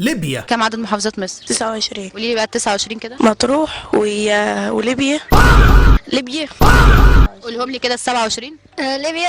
ليبيا. كم عدد محافظات مصر؟ 29. قولي لي بقى 29 كده. مطروح وليبيا. ليبيا. قولهم لي كده ال 27. ليبيا.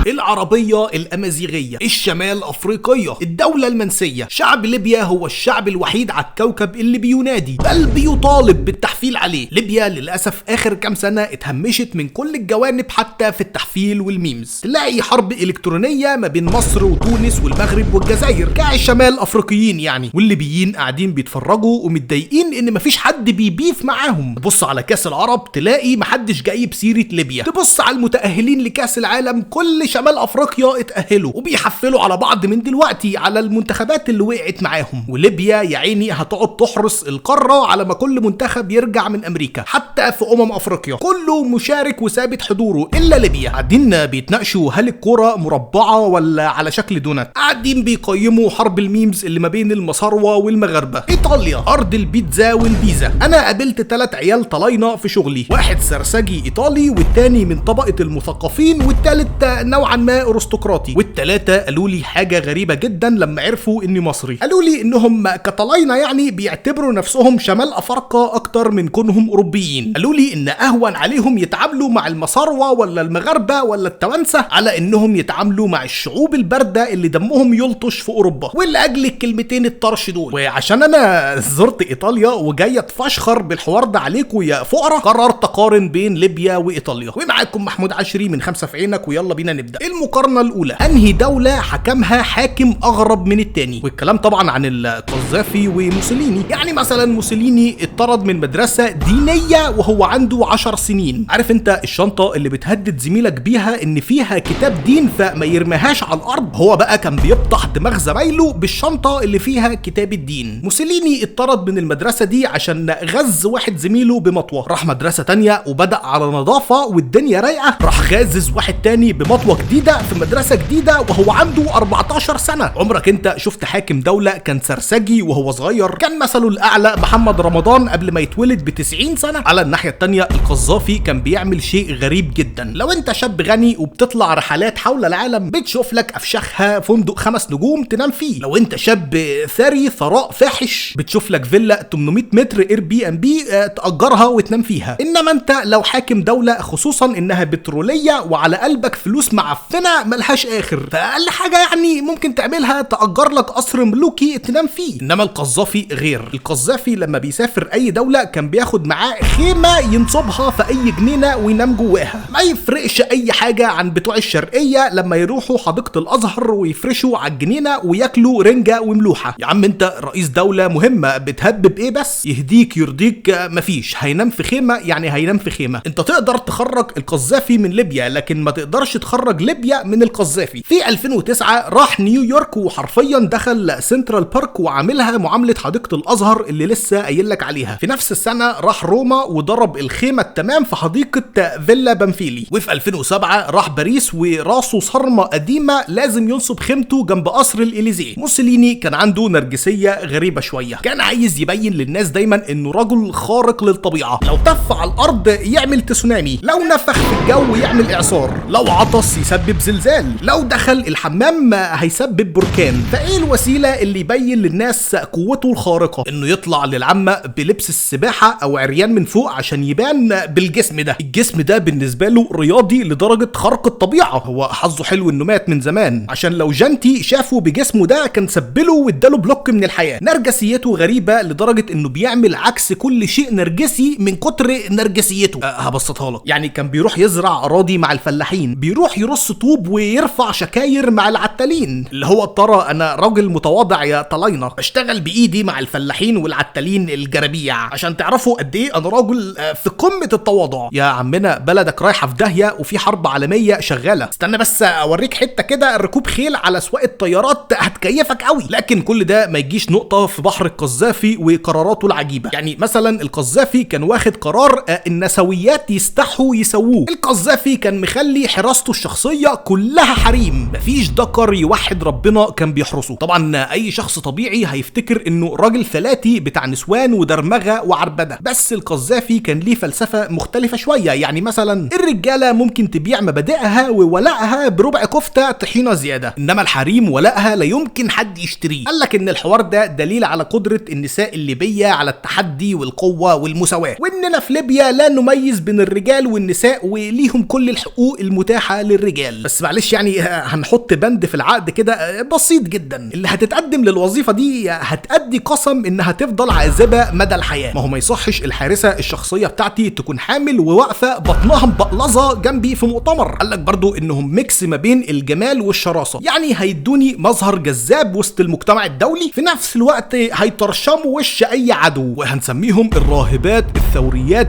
العربية الأمازيغية، الشمال أفريقية، الدولة المنسية. شعب ليبيا هو الشعب الوحيد على الكوكب اللي بينادي بل بيطالب بالتحفيل عليه. ليبيا للأسف آخر كام سنة اتهمشت من كل الجوانب حتى في التحفيل والميمز. تلاقي حرب إلكترونية ما بين مصر وتونس والمغرب والجزائر كالشمال أفريقيين يعني، والليبيين قاعدين بيتفرجوا ومتضايقين إن مفيش حد بيبيف معاهم. تبص على كاس العرب تلاقي محدش جايب سيرة ليبيا. تبص على المتأهلين لكاس العالم كل شمال افريقيا اتأهلوا وبيحفلوا على بعض من دلوقتي على المنتخبات اللي وقعت معاهم. وليبيا يا عيني هتقعد تحرس القارة على ما كل منتخب يرجع من امريكا. حتى في افريقيا كله مشارك وثابت حضوره الا ليبيا. قاعدين بيتناقشوا هل الكرة مربعة ولا على شكل دونات. قاعدين بيقيموا حرب الميمز اللي ما بين المصاروة والمغاربة. ايطاليا ارض البيتزا والبيزا. انا قابلت 3 عيال طلاينة في شغلي، واحد سرسجي ايطالي والتاني من طبقة المثقفين والتالت نوعا ما ارستقراطي. والتلاتة قالوا لي حاجة غريبة جدا لما عرفوا اني مصري. قالوا لي انهم كطلاينة يعني بيعتبروا نفسهم شمال افارقة اكتر من كونهم اوروبيين. قالوا لي ان اهون عليهم يتعاملوا مع المصاروة ولا المغاربة ولا التوانسة على انهم يتعاملوا مع الشعوب الباردة اللي دمهم يلطش في اوروبا. ولاجل الكلمتين الطرش دول وعشان انا زرت ايطاليا وجاي اتفشخر بالحوار ده عليكم يا فقراء، قررت اقارن بين ليبيا وايطاليا. ومعاكم محمود عشري من 5 في عينك، ويلا بينا نبدا. المقارنه الاولى، انهي دوله حكمها حاكم اغرب من التاني؟ والكلام طبعا عن القذافي وموسوليني. يعني مثلا موسوليني اتطرد من مدرسه دينيه وهو عنده 10 سنين. عارف انت الشنطه اللي بتهدد زميلك بيها ان فيها كتاب دين فما يرميهاش على الارض؟ هو بقى كان بيفتح دماغ زمايله بالشنطه اللي فيها كتاب الدين. موسوليني اتطرد من المدرسه دي عشان غز واحد زميله بمطوه. راح مدرسه تانيه وبدا على نظافه والدنيا رايقه، راح غازز واحد تاني بمطوه جديده في مدرسه جديده وهو عنده 14 سنه. عمرك انت شفت حاكم دوله كان سرسجي وهو صغير؟ كان مثله الاعلى محمد رمضان قبل ما يتولد ب90 سنه. على الناحيه التانيه القذافي كان بيعمل شيء غريب جدا. لو انت شاب غني وبتطلع رحلات حول العالم بتشوف لك افشخها فندق 5 نجوم تنام فيه. لو انت شاب ثري ثراء فاحش بتشوف لك فيلا 800 متر اير بي ام بي تأجرها وتنام فيها. انما انت لو حاكم دوله خصوصا انها بتروليه وعلى قلبك فلوس معفنه ملهاش اخر، فاقل حاجه يعني ممكن تعملها تأجر لك قصر ملوكي تنام فيه. انما القذافي غير. القذافي لما بيسافر اي دوله كان بياخد معاه خيمه ينصبها في اي جنينه وينام جواها. ما يفرقش اي حاجه عن بتوع الشرقيه لما يروحوا حديقه الازهر ويفرشوا على الجنينه وياكلوا رنجه وملوحه. يا عم انت رئيس دوله مهمه بتهبب ايه بس؟ يهديك يرضيك مفيش. هينام في خيمه يعني هينام في خيمه. انت تقدر تخرج القذافي من ليبيا لكن ما تقدرش تخرج ليبيا من القذافي. في 2009 راح نيويورك وحرفيا دخل سنترال بارك وعاملها معامله حديقه الازهر اللي لسه قايل لك عليها. في نفس السنه راح روما وضرب الخيمه التمام في حديقه فيلا بامفيلي. وفي 2007 راح باريس وراسه صرمه قديمه لازم ينصب خيمته جنب قصر الاليزيه. موسوليني كان عنده نرجسيه غريبه شويه، كان عايز يبين للناس دايما انه رجل خارق للطبيعه. لو تف على الارض يعمل تسونامي، لو نفخ في الجو يعمل اعصار، لو عطس يسبب زلزال، لو دخل الحمام هيسبب بركان. فايه الوسيله اللي يبين للناس قوته الخارقه؟ انه يطلع للعامه بلبس السباحه او عريان من فوق عشان يبان بالجسم ده. الجسم ده بالنسبه له رياضي لدرجه خرق الطبيعه. هو حظه حلو انه مات من زمان، عشان لو جانتي شافه بجسمه ده كان سبله واداله بلوك من الحياه. نرجسيته غريبه لدرجه انه بيعمل عكس كل شيء نرجسي من كتر نرجسيته. هبسطها لك، يعني كان بيروح يزرع اراضي مع الفلاحين، بيروح يرص طوب ويرفع شكاير مع العتالين. اللي هو ترى انا راجل متواضع يا طلاينه، بشتغل بايدي مع الفلاحين والعتالين الجرابيع عشان تعرفوا قد ايه انا راجل في قمه التواضع. يا عمنا بلدك رايحه في داهيه وفي حرب عالميه شغاله. استنى بس اوريك حته كده ركوب خيل على سواق الطيارات هتكيفك قوي. لكن كل ده ما يجيش نقطه في بحر القذافي وقراراته العجيبه. يعني مثلا القذافي كان واخد قرار النسويات يستحوا يسووه. القذافي كان كان مخلي حراسته الشخصيه كلها حريم، مفيش دكر يوحد ربنا كان بيحرسه. طبعا اي شخص طبيعي هيفتكر انه راجل فلاتي بتاع نسوان ودرمغه وعربده، بس القذافي كان ليه فلسفه مختلفه شويه. يعني مثلا الرجاله ممكن تبيع مبادئها وولائها بربع كفته طحينه زياده، انما الحريم ولائها لا يمكن حد يشتريه. قال لك ان الحوار ده دليل على قدره النساء الليبيه على التحدي والقوه والمساواه، واننا في ليبيا لا نميز بين الرجال والنساء وليهم كل الحقوق المتاحه للرجال. بس معلش يعني هنحط بند في العقد كده بسيط جدا، اللي هتتقدم للوظيفه دي هتأدي قسم انها تفضل عازبه مدى الحياه. ما هو ما يصحش الحارسه الشخصيه بتاعتي تكون حامل وواقفه بطنها مبقلظه جنبي في مؤتمر. قال لك برضو انهم ميكس ما بين الجمال والشراسه، يعني هيدوني مظهر جذاب وسط المجتمع الدولي، في نفس الوقت هيطرشموا وش اي عدو، وهنسميهم الراهبات الثوريات.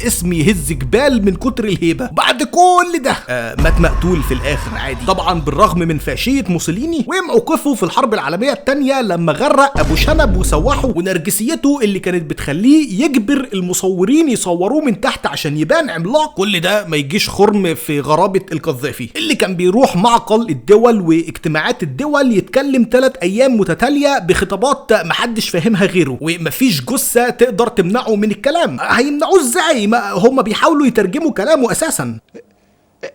اسم يهز جبال من كتر الهيبه. بعد كل ده مات مقتول في الاخر عادي، طبعا بالرغم من فاشيه موسوليني وموقفه في الحرب العالميه الثانيه لما غرق ابو شنب وسوحه، ونرجسيته اللي كانت بتخليه يجبر المصورين يصوروه من تحت عشان يبان عملاق. كل ده ما يجيش خرم في غرابه القذافي اللي كان بيروح معقل الدول واجتماعات الدول يتكلم 3 ايام متتاليه بخطابات محدش فاهمها غيره، ومفيش جثه تقدر تمنعه من الكلام. هيمنعوه ازاي؟ ما هم بيحاولوا يترجموا كلامه اساسا.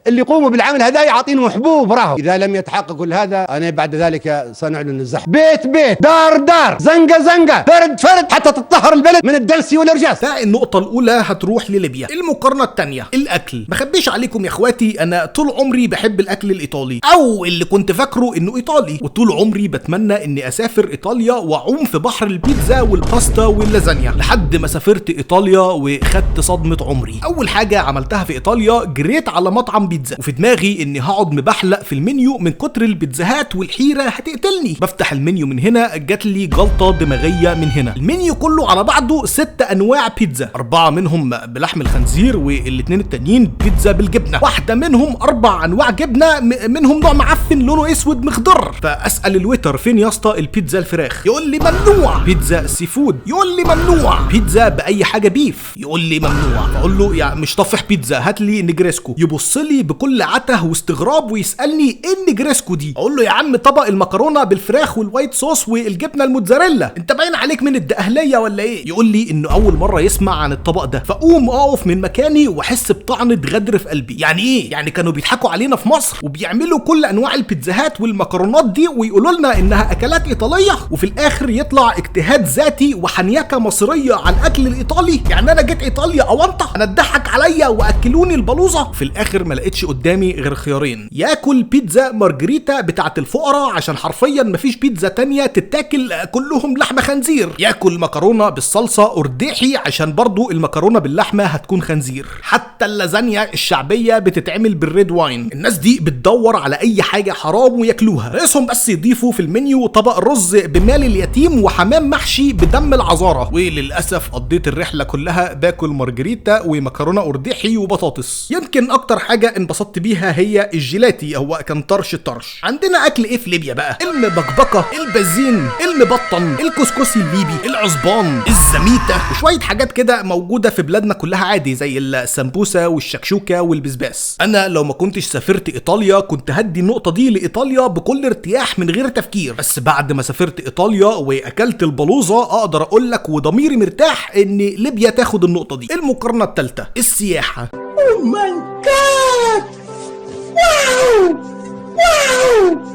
اللي يقوموا بالعمل هذا يعطينهم حبوب راهو. اذا لم يتحقق كل هذا انا بعد ذلك سنعلن الزحف، بيت بيت، دار دار، زنقه زنقه، فرد فرد، حتى تطهر البلد من الدلسي والارجاس. فالنقطه الاولى هتروح لليبيا. المقارنه الثانيه الاكل. ما اخبيش عليكم يا اخواتي، انا طول عمري بحب الاكل الايطالي، او اللي كنت فاكره انه ايطالي، وطول عمري بتمنى اني اسافر ايطاليا واعوم في بحر البيتزا والباستا واللازانيا، لحد ما سافرت ايطاليا وخدت صدمه عمري. اول حاجه عملتها في ايطاليا جريت على مطعم بيتزا، وفي دماغي اني هقعد مبحلق في المنيو من كتر البيتزاهات والحيره هتقتلني. بفتح المنيو من هنا جات لي جلطه دماغيه من هنا. المنيو كله على بعضه 6 انواع بيتزا، 4 منهم بلحم الخنزير والاثنين التانيين بيتزا بالجبنه، واحده منهم 4 انواع جبنه منهم نوع معفن لونه اسود مخضر. فاسال الويتر فين يا اسطى البيتزا الفراخ؟ يقول لي ممنوع. بيتزا سي فود؟ يقول لي ممنوع. بيتزا باي حاجه بيف؟ يقول لي ممنوع. فاقول له يعني مش طفح بيتزا، هات لي نجريسكو. يبص لي بكل عته واستغراب ويسالني ايه النجريسكو دي؟ اقول له يا عم طبق المكرونه بالفراخ والوايت صوص والجبنه الموتزاريلا، انت باين عليك من الدقهليه ولا ايه؟ يقول لي انه اول مره يسمع عن الطبق ده. فاقوم اقف من مكاني واحس بطعنه غدر في قلبي. يعني ايه؟ يعني كانوا بيضحكوا علينا في مصر وبيعملوا كل انواع البيتزاهات والمكرونات دي ويقولوا لنا انها اكلات ايطاليه، وفي الاخر يطلع اجتهاد ذاتي وحنيكه مصريه على الاكل الايطالي؟ يعني انا جيت ايطاليا اونطه؟ انا اتضحك عليا واكلوني البلوزه؟ في الاخر ما لقيتش قدامي غير خيارين، ياكل بيتزا مارجريتا بتاعت الفقراء عشان حرفيا مفيش بيتزا تانية تتاكل كلهم لحمه خنزير، ياكل مكرونه بالصلصه ارداحي عشان برضو المكرونه باللحمه هتكون خنزير. حتى اللازانيا الشعبيه بتتعمل بالريد واين. الناس دي بتدور على اي حاجه حرام وياكلوها، رئيسهم بس يضيفوا في المنيو طبق رز بمال اليتيم وحمام محشي بدم العذاره. وللاسف قضيت الرحله كلها باكل مارجريتا ومكرونه ارداحي وبطاطس. يمكن اكتر حاجه انبسطت بيها هي الجيلاتي، هو كان طرش الطرش. عندنا اكل ايه في ليبيا بقى؟ المبكبكه، البازين، المبطن، الكسكسي الليبي، العصبان، الزميته، وشويه حاجات كده موجوده في بلادنا كلها عادي زي السمبوسه والشكشوكه والبسباس. انا لو ما كنتش سافرت ايطاليا كنت هدي النقطه دي لايطاليا بكل ارتياح من غير تفكير، بس بعد ما سافرت ايطاليا واكلت البلوزه اقدر اقول لك وضميري مرتاح ان ليبيا تاخد النقطه دي. المقارنه الثالثه السياحه. Oh my God! Wow! Wow!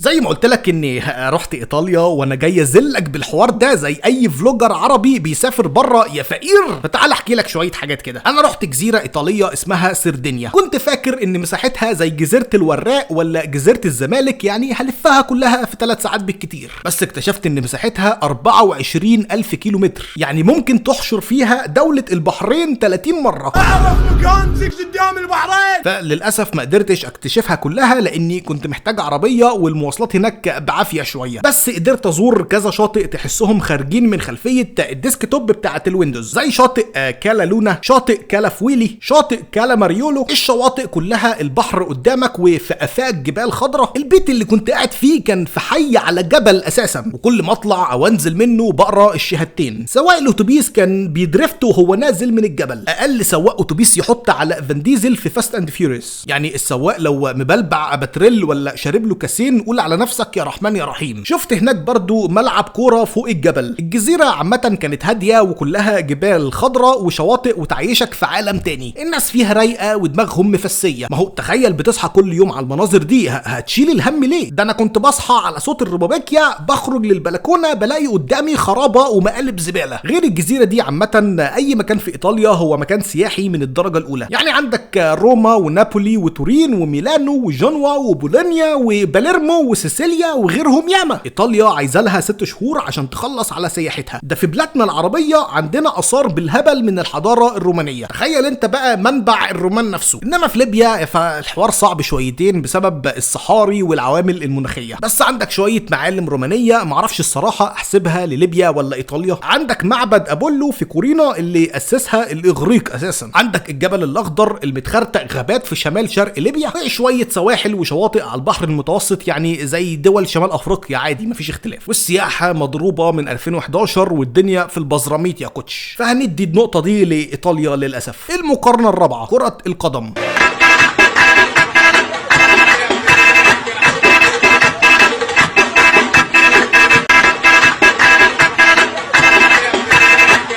زي ما قلت لك اني رحت ايطاليا وانا جاي ازلك بالحوار ده زي اي فلوجر عربي بيسافر بره يا فقير. فتعال احكي لك شويه حاجات كده. انا رحت جزيره ايطاليه اسمها سردينيا، كنت فاكر ان مساحتها زي جزيره الوراق ولا جزيره الزمالك، يعني هلفها كلها في 3 ساعات بالكتير، بس اكتشفت ان مساحتها 24,000 كيلومتر، يعني ممكن تحشر فيها دوله البحرين 30 مره. اعرف مكان زيك قدام البحرين. فللاسف ما قدرتش اكتشفها كلها لاني كنت محتاج عربيه والمواصلات وصلت هناك بعافيه شويه، بس قدرت ازور كذا شاطئ تحسهم خارجين من خلفيه الديسك توب بتاعه الويندوز، زي شاطئ كالا لونا، شاطئ كالا فويلي، شاطئ كالا ماريولو. الشواطئ كلها البحر قدامك وفي افاق جبال خضراء. البيت اللي كنت قاعد فيه كان في حي على جبل اساسا، وكل ما اطلع او انزل منه بقرا الشهادتين. سواق الاتوبيس كان بيدرفت وهو نازل من الجبل، اقل سواق اتوبيس يحط على فان ديزل في فاست اند فيوريوس. يعني السواق لو مبلبع اباتريل ولا شارب له كاسين قول على نفسك يا رحمن يا رحيم. شفت هناك برضو ملعب كوره فوق الجبل. الجزيره عامه كانت هاديه وكلها جبال خضراء وشواطئ وتعيشك في عالم تاني. الناس فيها رايقه ودماغهم مفسيه. ما هو تخيل بتصحى كل يوم على المناظر دي، هتشيل الهم ليه؟ ده انا كنت بصحى على صوت الربابيكيا، بخرج للبلكونه بلاقي قدامي خرابه ومقالب زباله. غير الجزيره دي عامه اي مكان في ايطاليا هو مكان سياحي من الدرجه الاولى. يعني عندك روما ونابولي وتورين وميلانو وجنوا وبولونيا وباليرمو وسيسيليا وغيرهم ياما. ايطاليا عايزه لها 6 شهور عشان تخلص على سياحتها. ده في بلادنا العربيه عندنا اثار بالهبل من الحضاره الرومانيه. تخيل انت بقى منبع الرومان نفسه. انما في ليبيا فالحوار صعب شويتين بسبب الصحاري والعوامل المناخيه، بس عندك شويه معالم رومانيه معرفش الصراحه احسبها لليبيا ولا ايطاليا. عندك معبد ابولو في كورينا اللي اسسها الاغريق اساسا. عندك الجبل الاخضر المتخرتق غابات في شمال شرق ليبيا، شويه سواحل وشواطئ على البحر المتوسط، يعني زي دول شمال افريقيا عادي مفيش اختلاف. والسياحه مضروبه من 2011 والدنيا في البزراميط يا كوتش. فهندي النقطه دي لايطاليا للاسف. المقارنه الرابعه كره القدم.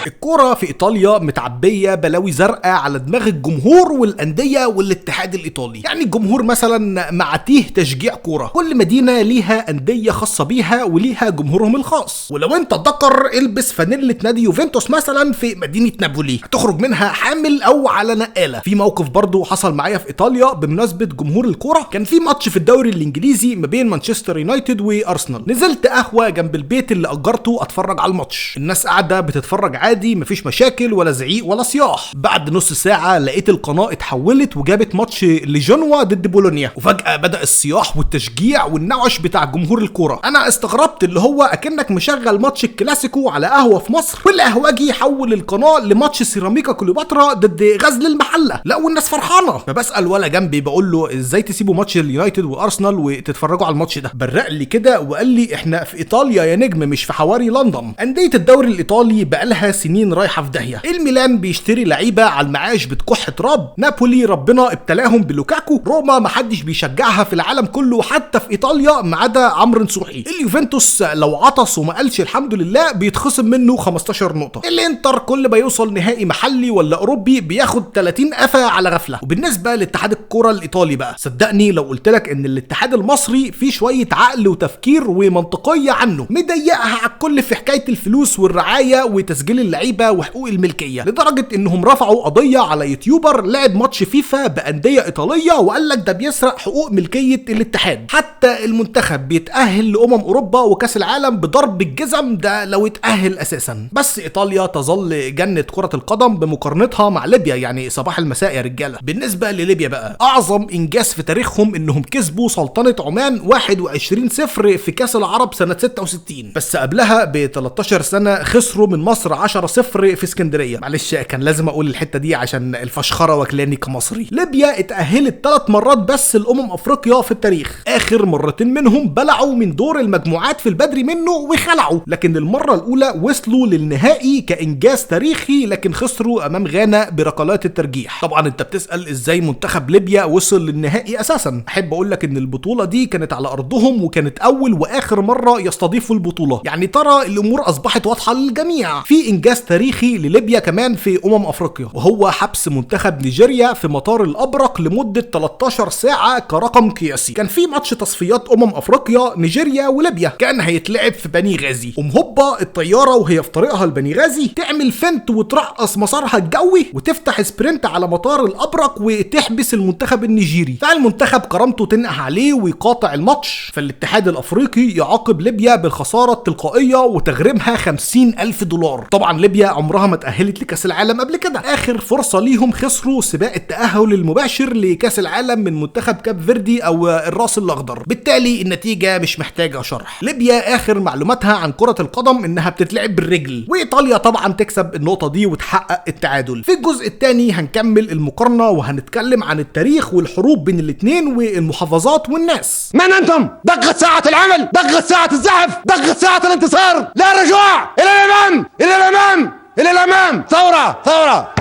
الكورة في ايطاليا متعبية بلاوي زرقاء على دماغ الجمهور والاندية والاتحاد الايطالي. يعني الجمهور مثلا معتيه تشجيع كورة، كل مدينة ليها اندية خاصة بيها وليها جمهورهم الخاص. ولو انت ذكر البس فانيلة نادي يوفنتوس مثلا في مدينة نابولي هتخرج منها حامل او على نقالة. في موقف برضو حصل معايا في ايطاليا بمناسبة جمهور الكورة. كان في ماتش في الدوري الانجليزي ما بين مانشستر يونايتد وارسنال. نزلت قهوة جنب البيت اللي اجرته اتفرج على الماتش. الناس قاعدة بتتفرج عادي مفيش مشاكل ولا زعيق ولا صياح. بعد نص ساعة لقيت القناة اتحولت وجابت ماتش لجنوا ضد بولونيا، وفجأة بدأ الصياح والتشجيع والنوش بتاع جمهور الكورة. انا استغربت اللي هو اكنك مشغل ماتش الكلاسيكو على قهوة في مصر والقهوجي يحول القناة لماتش سيراميكا كليوباترا ضد غزل المحلة. لا والناس فرحانة. فبسأل ولا جنبي بقول له ازاي تسيبوا ماتش اليونايتد وارسنال وتتفرجوا على الماتش ده؟ برق لي كده وقال لي احنا في ايطاليا يا نجم مش في حواري لندن. اندية الدوري الايطالي بقالها سنين رايحه في داهيه. الميلان بيشتري لعيبه على المعاش بتكح تراب، نابولي ربنا ابتلاهم بلوكاكو، روما محدش بيشجعها في العالم كله حتى في ايطاليا ما عدا عمرو نصوحي. اليوفنتوس لو عطس وما قالش الحمد لله بيتخصم منه 15 نقطه. الانتر كل ما يوصل نهائي محلي ولا اوروبي بياخد 30 قفا على غفله. وبالنسبه لاتحاد الكره الايطالي بقى، صدقني لو قلت لك ان الاتحاد المصري فيه شويه عقل وتفكير ومنطقيه عنه، مضيقها على الكل في حكايه الفلوس والرعايه وتسجيل اللعيبه وحقوق الملكيه، لدرجه انهم رفعوا قضيه على يوتيوبر لعب ماتش فيفا بانديه ايطاليه وقال لك ده بيسرق حقوق ملكيه الاتحاد. حتى المنتخب بيتاهل اوروبا وكاس العالم بضرب الجزم ده لو اتاهل اساسا. بس ايطاليا تظل جنه كره القدم بمقارنتها مع ليبيا، يعني صباح المساء يا رجاله. بالنسبه لليبيا بقى، اعظم انجاز في تاريخهم انهم كسبوا سلطنه عمان 21-0 في كاس العرب سنه 66، بس قبلها ب 13 سنه خسروا من مصر 10-0 في اسكندريه. معلش كان لازم اقول الحته دي عشان الفشخره واكلاني كمصري. ليبيا اتاهلت 3 مرات بس افريقيا في التاريخ، اخر مرتين منهم بلعوا من دور المجموعات في البدري منه وخلعوا، لكن المره الاولى وصلوا للنهائي كانجاز تاريخي، لكن خسروا امام غانا بركلات الترجيح. طبعا انت بتسال ازاي منتخب ليبيا وصل للنهائي اساسا. احب اقول لك ان البطوله دي كانت على ارضهم وكانت اول واخر مره يستضيفوا البطوله، يعني ترى الامور اصبحت واضحه للجميع. في انجاز تاريخي لليبيا كمان في افريقيا، وهو حبس منتخب نيجيريا في مطار الابرق لمده 13 ساعه كرقم قياسي. كان في ماتش تصفيات افريقيا نيجيريا وليبيا كان هيتلعب في بني غازي، هوبا الطياره وهي في طريقها لبني غازي تعمل فنت وترقص مسارها الجوي وتفتح سبرنت على مطار الابرق وتحبس المنتخب النيجيري. فالمنتخب كرامته تنقح عليه ويقاطع الماتش، فالاتحاد الافريقي يعاقب ليبيا بالخساره التلقائيه وتغريمها $50,000. طبعا ليبيا ليبيا عمرها ما تأهلت لكأس العالم قبل كده. اخر فرصة ليهم خسروا سباق التأهل المباشر لكأس العالم من منتخب كاب فيردي او الراس الاخضر، بالتالي النتيجة مش محتاجة شرح. ليبيا اخر معلوماتها عن كرة القدم انها بتتلعب بالرجل، وايطاليا طبعا تكسب النقطة دي وتحقق التعادل. في الجزء الثاني هنكمل المقارنة وهنتكلم عن التاريخ والحروب بين الاثنين والمحافظات والناس. من أنتم؟ دقت ساعة العمل، دقت ساعة الزحف، دقت ساعة الانتصار، لا رجوع، إلى الأمام، إلى الأمام، إلى الأمام. ثورة ثورة.